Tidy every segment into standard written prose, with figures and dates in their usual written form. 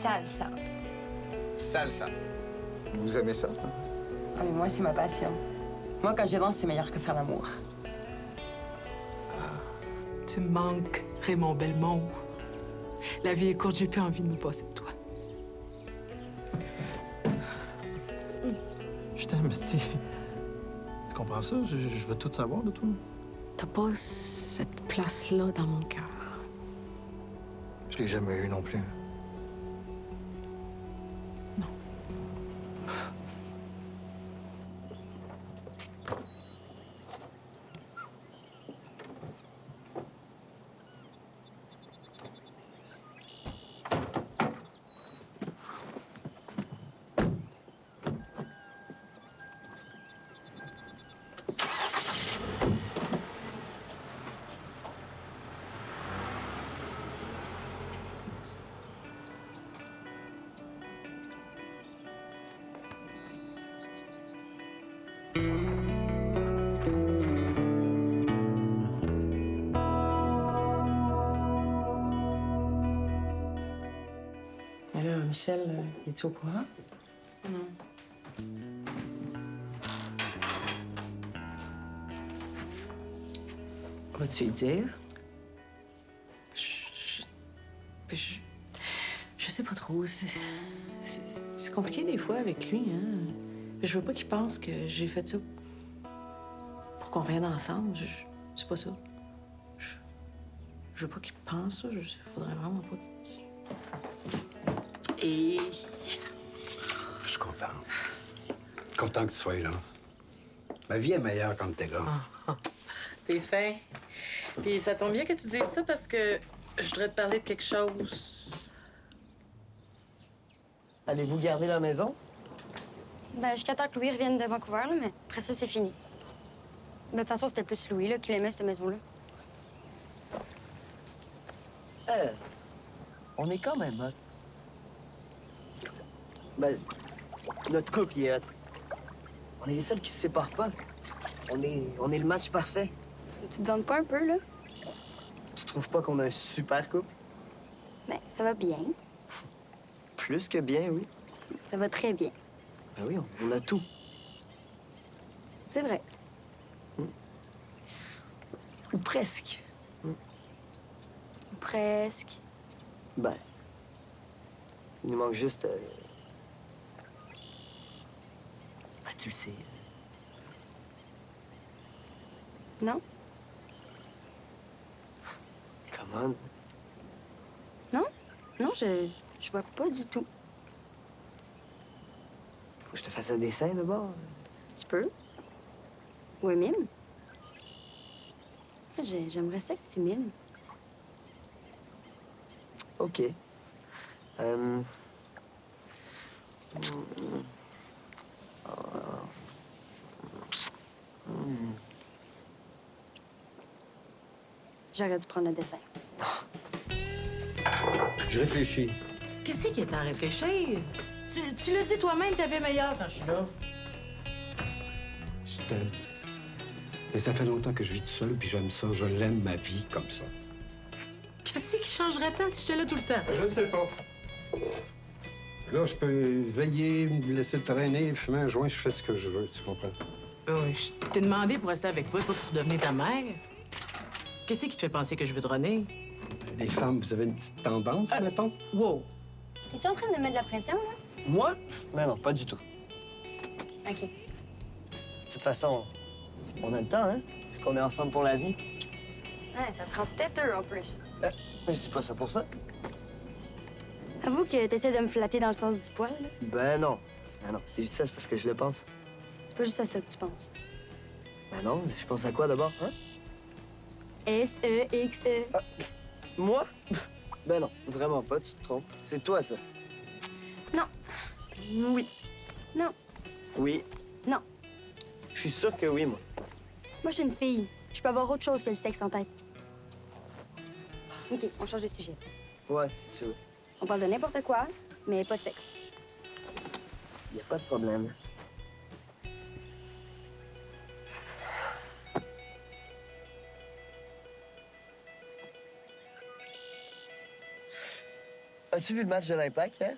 Salsa. Salsa. Vous aimez ça? Ah, mais moi, c'est ma passion. Moi, quand je danse, c'est meilleur que faire l'amour. Tu me manques, Raymond Belmont. La vie est courte, j'ai plus envie de me passer de toi. Je t'aime, Esti. Tu comprends ça? Je veux tout savoir de toi. T'as pas cette place-là dans mon cœur. Je l'ai jamais eu non plus. Mais là, Michel, es-tu au courant? Non. Vas-tu lui dire? Je sais pas trop. C'est compliqué des fois avec lui, hein. Je veux pas qu'il pense que j'ai fait ça pour qu'on revienne ensemble. C'est pas ça. Je veux pas qu'il pense ça. Faudrait vraiment pas. Et... Je suis content. Content que tu sois là. Ma vie est meilleure quand t'es là. T'es fin. Puis ça tombe bien que tu dises ça parce que je voudrais te parler de quelque chose. Allez-vous garder la maison? Ben, jusqu'à temps que Louis revienne de Vancouver, là, mais après ça, c'est fini. De toute façon, c'était plus Louis là, qui aimait cette maison-là. On est quand même hot. Ben, notre couple, il est hot. On est les seuls qui se séparent pas. On est le match parfait. Tu te donnes pas un peu, là? Tu trouves pas qu'on a un super couple? Ben, ça va bien. Plus que bien, oui. Ça va très bien. Ben oui, on a tout. C'est vrai. Ou presque. Ou presque. Ben, il nous manque juste... Ben, tu le sais. Non? Come on. Non? Non, je vois pas du tout. Faut que je te fasse un dessin d'abord. Tu peux? Ou un mime? J'aimerais ça que tu mimes. OK. J'aurais dû prendre le dessin. Je réfléchis. Qu'est-ce qui est à réfléchir? Tu l'as dit toi-même, t'avais meilleur quand je suis là. Je t'aime. Mais ça fait longtemps que je vis tout seul, puis j'aime ça. Je l'aime, ma vie, comme ça. Qu'est-ce qui changerait tant si j'étais là tout le temps? Je sais pas. Là, je peux veiller, me laisser traîner, fumer un joint, je fais ce que je veux, tu comprends? Oui, je t'ai demandé pour rester avec toi, pas pour devenir ta mère. Qu'est-ce qui te fait penser que je veux te runner? Les femmes, vous avez une petite tendance, mettons? Wow! Es-tu en train de mettre de la pression, là? Moi? Ben non, pas du tout. OK. De toute façon, on a le temps, hein? Vu qu'on est ensemble pour la vie. Ouais, ça te rend têteux, en plus. Je dis pas ça pour ça. Avoue que t'essaies de me flatter dans le sens du poil, là. Ben non. Ben non, c'est juste ça, c'est parce que je le pense. C'est pas juste à ça que tu penses. Ben non, je pense à quoi d'abord, hein? S-E-X-E. Moi? Ben non, vraiment pas, tu te trompes. C'est toi, ça. Non. Oui. Non. Oui. Non. Je suis sûr que oui, moi. Moi, je suis une fille. Je peux avoir autre chose que le sexe en tête. OK, on change de sujet. Ouais, si tu veux. On parle de n'importe quoi, mais pas de sexe. Y a pas de problème. As-tu vu le match de l'Impact, hein?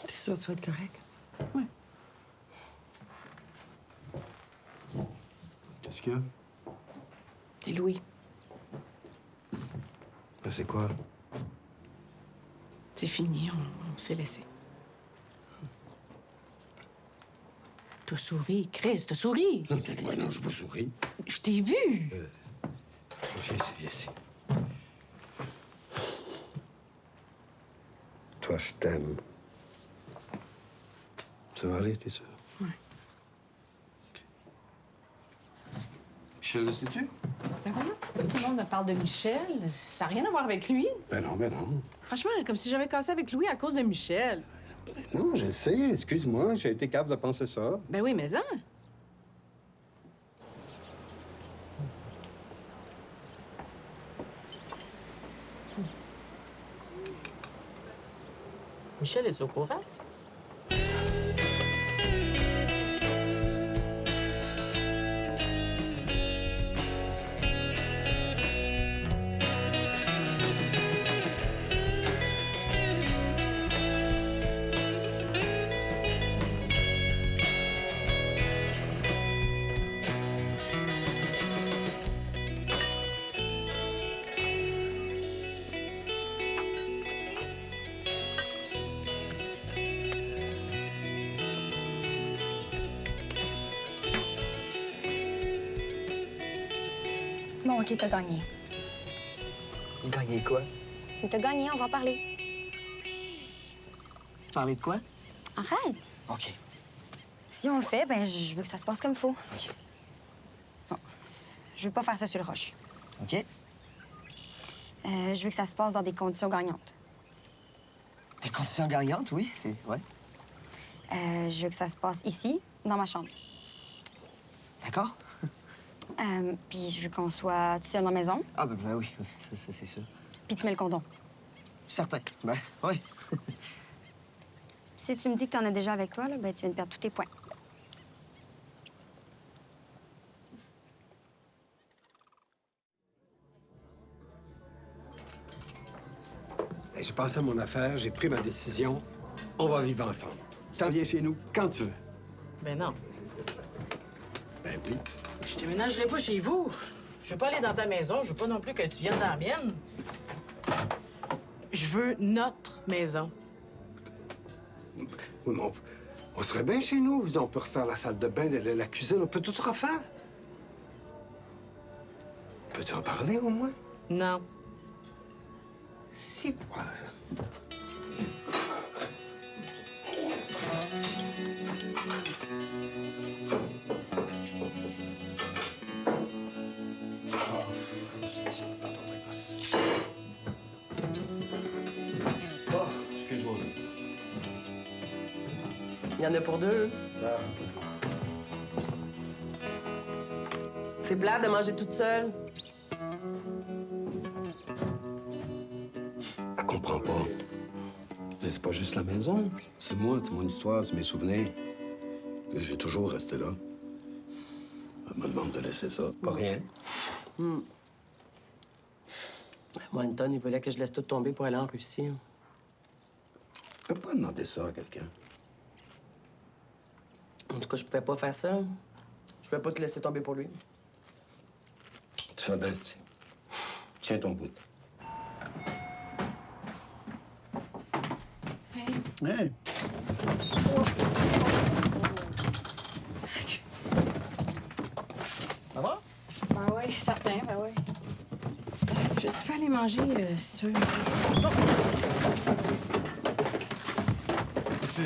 T'es sûr que tu vas être correct? Qu'est-ce qu'il y a? C'est Louis. Ben, c'est quoi? C'est fini, on s'est laissé. T'as souri, Chris, t'as souri. Ouais, non, je vous souris. Je t'ai vu. Viens ici, viens ici. Toi, je t'aime. Ça va aller, t'es sûr? Ouais. Michel, le sais-tu? Ben voilà, tout le monde me parle de Michel. Ça n'a rien à voir avec lui. Ben non, ben non. Franchement, comme si j'avais cassé avec Louis à cause de Michel. Non, je sais, excuse-moi, j'ai été capable de penser ça. Ben oui, mais ça. Michel est au courant? Bon, OK, t'as gagné. Gagner quoi? T'as gagné, on va en parler. Parler de quoi? Arrête. OK. Si on le fait, ben je veux que ça se passe comme il faut. OK. Bon. Je veux pas faire ça sur le roche. OK? Je veux que ça se passe dans des conditions gagnantes. Des conditions gagnantes, oui, c'est... Ouais. Je veux que ça se passe ici, dans ma chambre. D'accord? Puis je veux qu'on soit tout seul dans la maison, Ah, ben oui, oui, ça c'est sûr. puis tu mets le condom. Certain. Ben, oui. Si tu me dis que t'en as déjà avec toi, là, ben tu viens de perdre tous tes points. Hey, j'ai pensé à mon affaire, j'ai pris ma décision. On va vivre ensemble. T'en viens chez nous quand tu veux. Ben non. Ben oui. Je déménagerai pas chez vous. Je veux pas aller dans ta maison. Je veux pas non plus que tu viennes dans la mienne. Je veux notre maison. Oui, mais on serait bien chez nous. On peut refaire la salle de bain, la cuisine, on peut tout refaire. Peux-tu en parler au moins? Non. Si, ouais. Oh, excuse-moi. Il y en a pour deux. C'est plate de manger toute seule. Elle comprend pas. C'est pas juste la maison. C'est moi, c'est mon histoire, c'est mes souvenirs. J'ai toujours resté là. Elle me demande de laisser ça. Pas rien. Moi, Anton, il voulait que je laisse tout tomber pour aller en Russie. Tu peux pas demander ça à quelqu'un. En tout cas, je pouvais pas faire ça. Je pouvais pas te laisser tomber pour lui. Tu fais bien, tiens. Tiens ton bout. Hey! Ça va? Ben oui, certain, ben oui. Tu peux aller manger, si tu veux.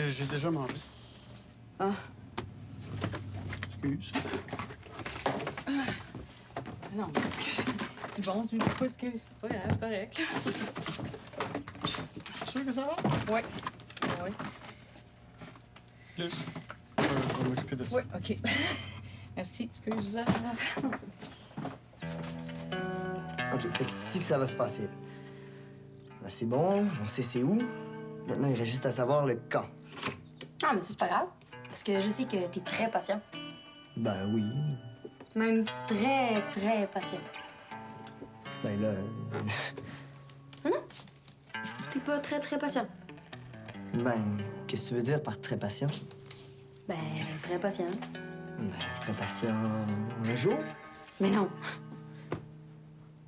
J'ai déjà mangé. Ah. Excuse. Non, mais excuse. C'est bon, tu me dis pas excuse. Pas grave, c'est correct. Tu sûr que ça va? Oui. Oui. Plus. Je vais m'occuper de ça. Oui, OK. Merci, excuse. OK, fait que c'est ici que ça va se passer. Là, c'est bon, on sait c'est où. Maintenant, il reste juste à savoir le quand. Ah, mais c'est pas grave. Parce que je sais que t'es très patient. Ben oui. Même très, très patient. Ben là... T'es pas très patient. Ben, qu'est-ce que tu veux dire par très patient? Ben, très patient. Ben, très patient... un jour? Mais non.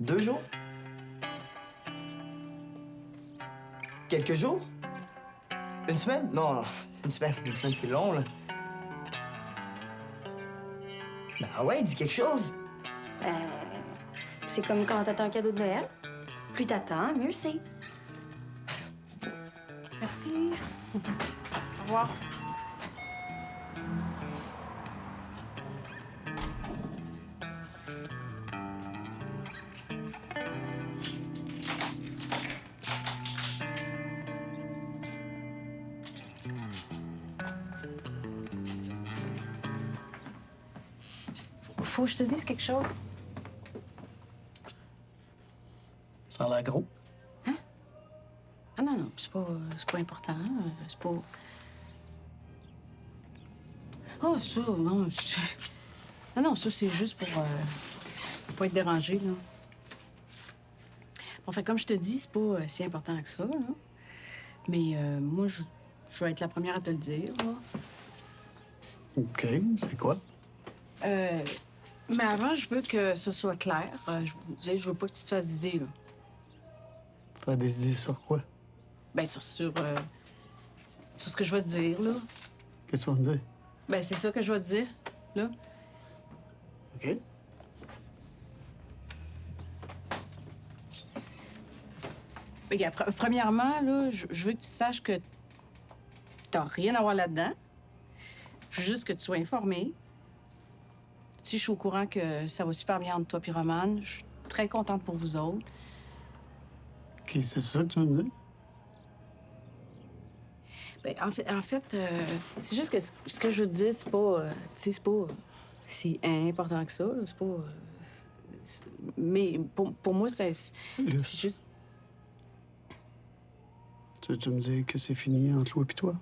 2 jours? Quelques jours? Une semaine? Non, non. Une semaine, c'est long, là. Ben ah ouais, dis quelque chose. Ben, c'est comme quand t'attends un cadeau de Noël. Plus t'attends, mieux c'est. Merci. Au revoir. Faut que je te dise quelque chose. Ça a l'air gros. Ah non, c'est pas important. C'est pas... Oh, ça, non. Non, ça, c'est juste pour pas être dérangé, là. Bon, fait, comme je te dis, c'est pas si important que ça, là. Mais moi, je vais être la première à te le dire, là. OK, c'est quoi? Mais avant, je veux que ce soit clair. Je veux pas que tu te fasses d'idées, là. Faire des idées sur quoi? Ben, sur ce que je vais te dire, là. Qu'est-ce que tu vas me dire? Ben, c'est ça que je vais te dire, là. OK. Regarde, premièrement, là, je veux que tu saches que t'as rien à voir là-dedans. Je veux juste que tu sois informé. Tu sais, je suis au courant que ça va super bien entre toi et Romane. Je suis très contente pour vous autres. OK, c'est ça que tu veux me dire? Ben, en fait, c'est juste que ce que je veux te dire, c'est pas... tu sais, c'est pas si important que ça, là. C'est pas... mais pour moi, c'est juste... Tu veux-tu me dire que c'est fini entre Louis et toi?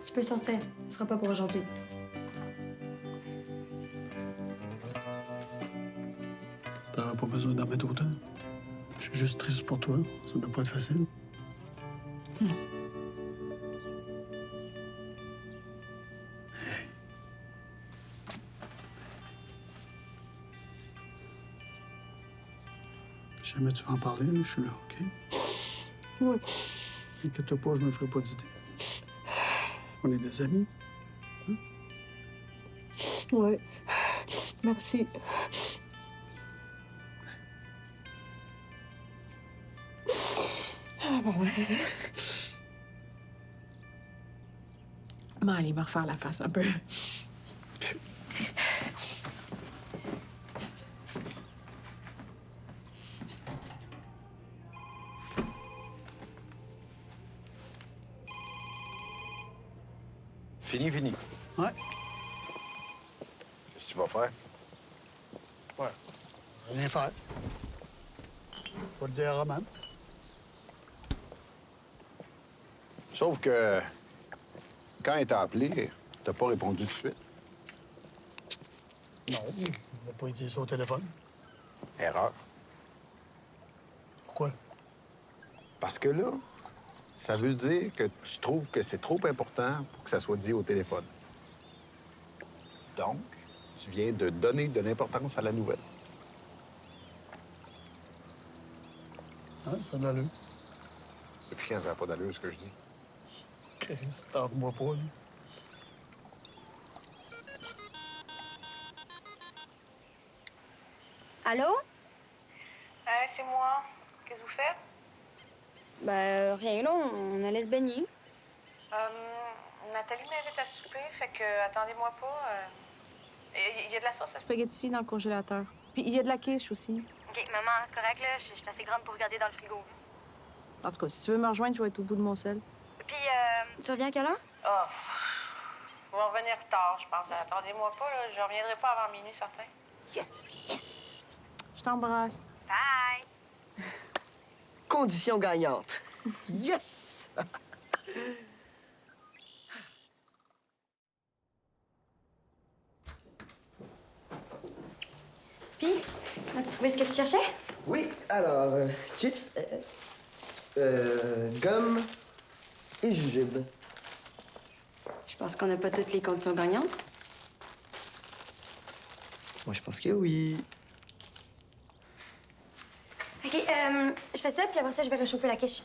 Tu peux sortir. Ce sera pas pour aujourd'hui. T'auras pas besoin d'en mettre autant. Je suis juste triste pour toi. Ça doit pas être facile. Si jamais tu veux en parler, là, je suis là, OK? Oui. Inquiète-toi pas, je me ferai pas d'idée. On est des amis. Ouais. Merci. Ah, bon, ouais. Bon, allez, me refaire la face un peu. Fini. Ouais. Qu'est-ce que tu vas faire? Ouais. Rien faire. Faut le dire à Romane. Sauf que quand elle t'a appelé, t'as pas répondu tout de suite. Non, il n'a pas dit ça au téléphone. Erreur. Pourquoi? Parce que là, ça veut dire que tu trouves que c'est trop important pour que ça soit dit au téléphone. Donc, tu viens de donner de l'importance à la nouvelle. Hein, ça a de l'allure. Depuis quand ça n'a pas d'allure, ce que je dis? Qu'est-ce que t'en-moi pas, là? Allô? C'est moi. Qu'est-ce que vous faites? Ben, rien, là. On allait se baigner. Nathalie m'invite à souper, fait que attendez-moi pas. Il y a de la sauce à Spaghetti dans le congélateur. Puis il y a de la quiche aussi. OK, maman, c'est correct, là. Je suis assez grande pour regarder dans le frigo. En tout cas, si tu veux me rejoindre, je vais être au bout de mon sel. Puis, tu reviens à quelle heure? Ah, vous va revenir tard, je pense. Attendez-moi pas, là. Je reviendrai pas avant minuit, certain. Je t'embrasse. Bye! Condition gagnante. Yes! Puis, as-tu trouvé ce que tu cherchais? Oui, alors, chips, gomme et jujube. Je pense qu'on n'a pas toutes les conditions gagnantes. Moi, je pense que oui. OK, je fais ça, puis après ça, je vais réchauffer la quiche.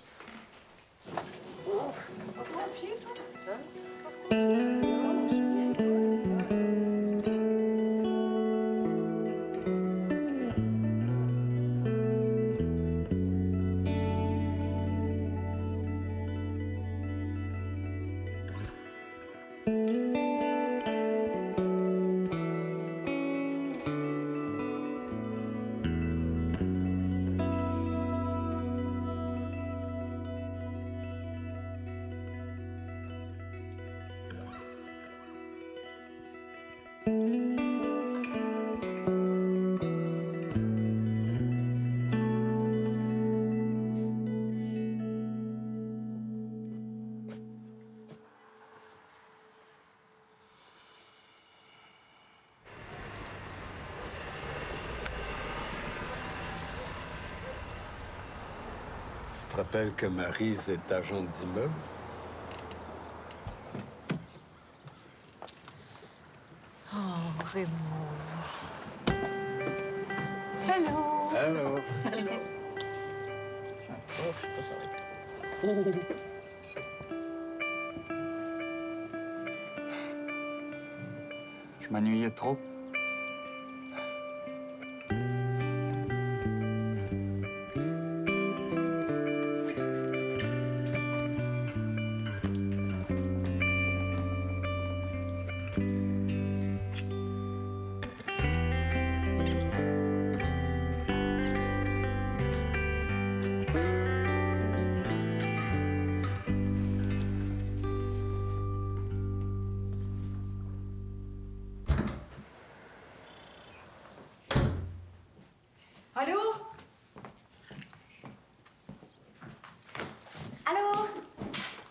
Tu te rappelles que Maryse est agente d'immeuble? Oh, Raymond. Allô? Allô? Allô? Oh, je sais pas, ça va être. Je m'ennuyais trop. Allô? Allô?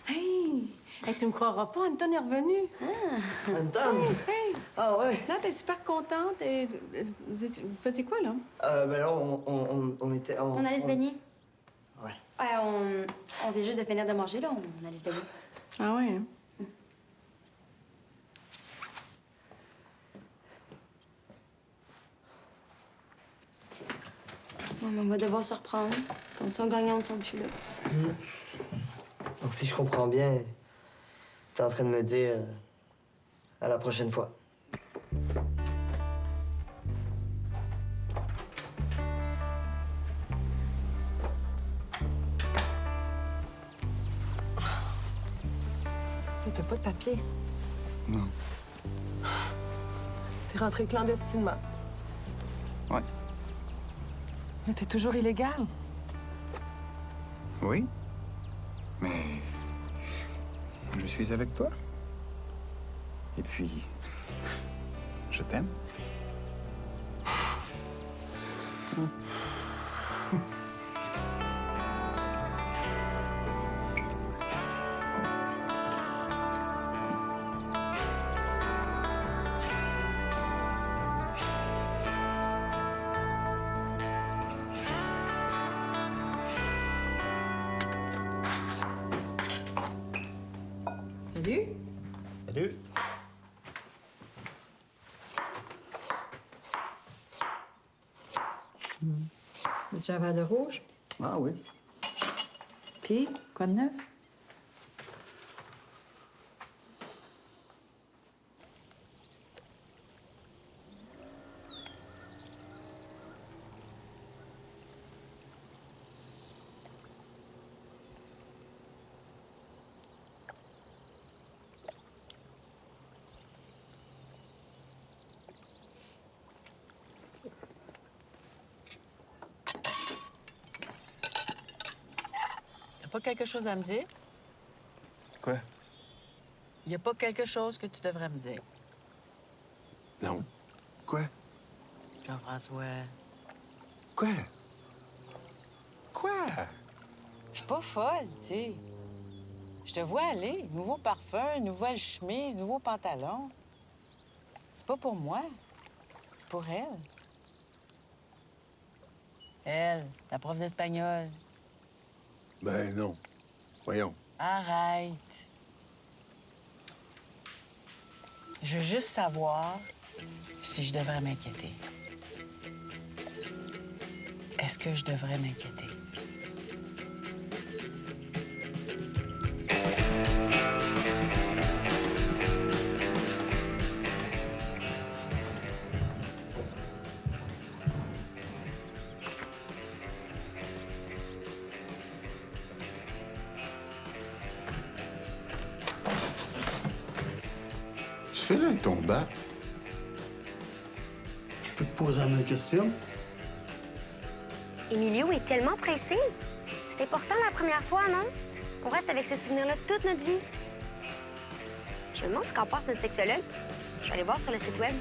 Hey! Hey, tu me croiras pas, Anton est revenu. Anton? Hey! Ah ouais? Là, t'es super contente. Et, vous faisiez quoi, là? Ben là, on était... On allait se baigner. Ouais. Ouais, on vient juste de finir de manger, là. On allait se baigner. Ah ouais, hein? Ouais, mais on va devoir se reprendre. Comme ça, gagnants ne sont plus là. Donc, si je comprends bien, t'es en train de me dire à la prochaine fois. Mais t'as pas de papier. Non. T'es rentré clandestinement. Ouais. Mais t'es toujours illégal. Oui. Mais je suis avec toi. Et puis, je t'aime. Salut. Salut. Veux-tu un verre de rouge? Ah oui. Puis, quoi de neuf? T'as pas quelque chose à me dire? Quoi? Y a pas quelque chose que tu devrais me dire. Non. Quoi? Jean-François. Quoi? Quoi? Je suis pas folle, tu sais. Je te vois aller. Nouveau parfum, nouvelle chemise, nouveau pantalon. C'est pas pour moi. C'est pour elle. Elle, ta prof d'espagnol. Ben non. Voyons. Arrête. Je veux juste savoir si je devrais m'inquiéter. Est-ce que je devrais m'inquiéter? Tu fais là avec ton bat? Je peux te poser la même question? Emilio est tellement pressé. C'est important la première fois, non? On reste avec ce souvenir-là toute notre vie. Je me demande ce qu'en pense notre sexologue. Je vais aller voir sur le site web.